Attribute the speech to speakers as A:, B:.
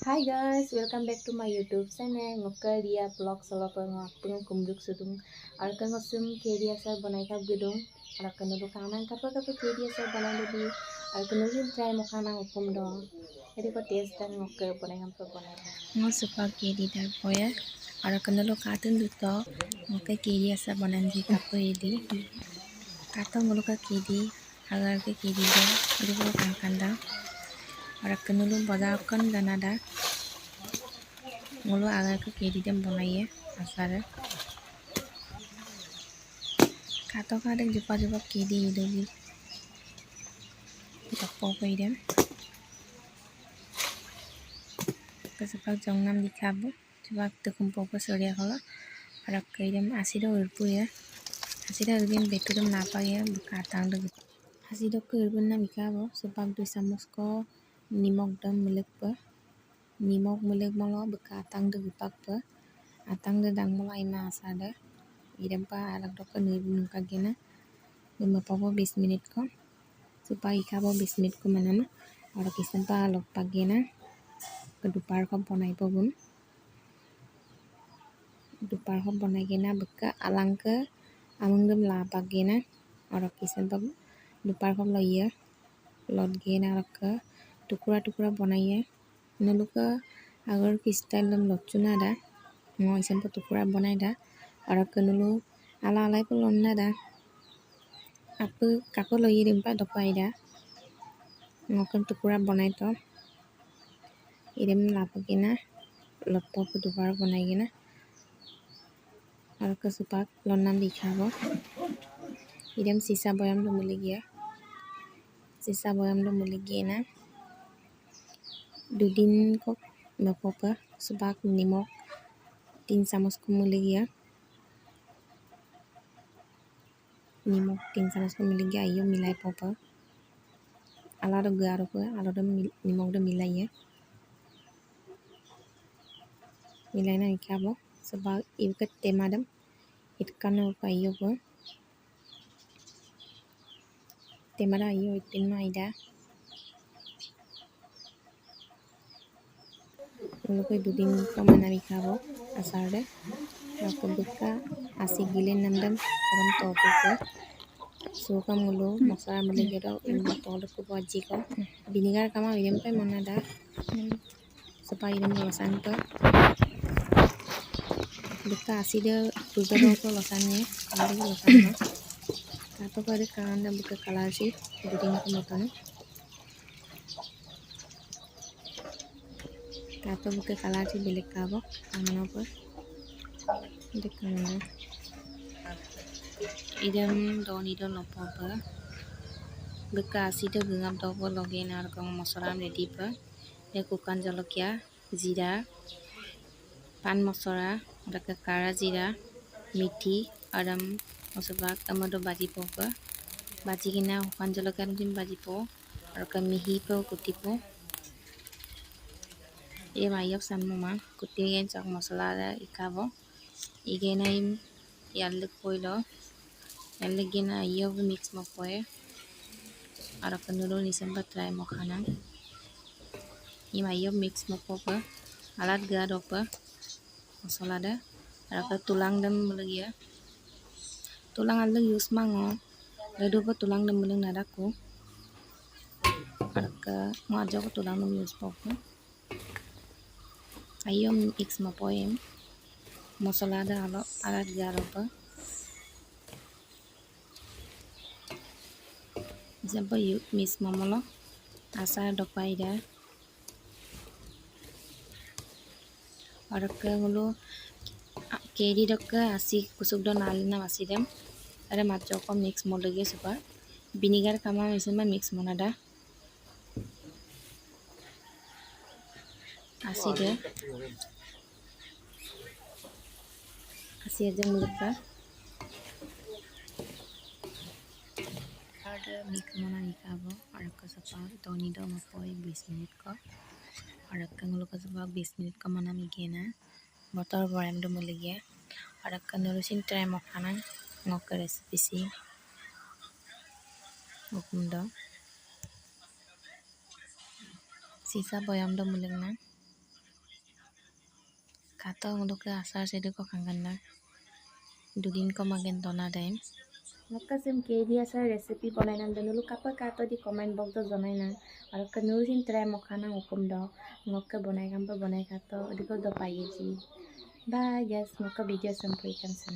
A: Hi guys, welcome back to my YouTube channel. Ngokal dia vlog solo pengak pengen kumduk sudung. Arkan ngosum kedia sar banai kap gedung. Arkan nudu kanan kapa kedia sar banai lebih. Arkan nudu try mau kanang ukum dong. Jadi ko taste dan ngokal banai kam banai.
B: Ngo supa kedi dar poya ara kanalo katun duto ngoka kedi asa bananji kapo edi kato ngoloka kedi agar ke kedi da udah kangkanda ara kanalo bazar kan ganada ngolo agar ke kedi dem bonaiye asara kato kadek jupa kedi idogi kapo ko idem kesepak jongnam dikabo coba tekumpo ko surya kala ara kaidem asido urpu ya asida urbin betudem napa ya bekatang de asida ke urbin na mikabo sepak 2 samus ko nimok dam milik pa nimok milik molo bekatang de gepak pa atang de dang molo ima asada idem pa alak dok urbin kagena lima popo 20 menit ko supaya ikabo 20 menit ko manama ora kisan pa alok pagena kedupar ko ponai po bun dupar ko ponai gena beka alang ke amung dem la pagena ora kisan pa dupar ko loya lot gena raka टुकड़ा बनाइए नलुका अगर किस style lump लचुना दा ngo isan pa टुकड़ा बनाई दा और कनुलो ala alai pa lonna da apa kako lo yirim pa dopai da ngokan टुकड़ा बनाई to irim lapa gina lotto pa दुबार बनाई gina और kesupak lonnam dikhabo irim sisa boyam do muligia sisa boyam do muligina Dudin kok bapopa subak nimok 3 samus ko muligia nimok 3 samus ko muligia ayo milai popa ala do garo ko ala do nimok do milai ya milai na ikabo subak ikat temadam itkan ko ayo ko temada ayo itin ma ida Ulo dudin ko manami kabo asarde Rakabuka asik gilen nandam karam topu ko suka mulu masala maligero ilmu tolu ko baji ko vinegar kama idem pe manada supaya idem losan ko buka asida tuzado ko losannya kali losan no kato kare kanda buka kalasi dudin ko motano kato buka kalasi bilik kabo amano ko dekana idem doni do lopo pa buka asida gengam topo logena kang masalam ready pa kukan jolokia জিরা pan masora raka kara zira mithi aram masabak amado baji popa baji gina hukan jolokan dim baji po raka mihi po kutipo e mayok san mama kutigen chak masala da ikabo igena im yallik poilo yallik gina iyo mix mapoe araka nulo nisan pa try mo khana ima iyo mix mapopa alat ga dopa masala da raka tulang dam mulia tulang alang use mango ledo pa tulang dam muling nadaku raka majo ko tulang dam use popo ayo mix mapoem masala da alo alat garo pa jamba yu mix mamolo asa dopai da raka ngulo kedi dokka asi kusuk do nalina masidem ada macho ko mix molege supa vinegar kama misema mix monada aside asi aja mulka ada mix mona nikabo araka sapa doni do mapoi 20 menit ko araka ngulo ka sapa 20 menit ko mana migena motor boram do mulige araka nurusin try mo kanan ngoka recipe si hukum do sisa boyam do muling na kato untuk ke asar sedu kok kangen na dudin ko magen tona time
A: Ngaka sim KD asar recipe banai nan dulu kapa kato di comment box do zonai na ar kenurin try mokana hukum do ngokka banai kampa banai kato diko do paye ji. Bye guys, ngokka video sampai kan sen.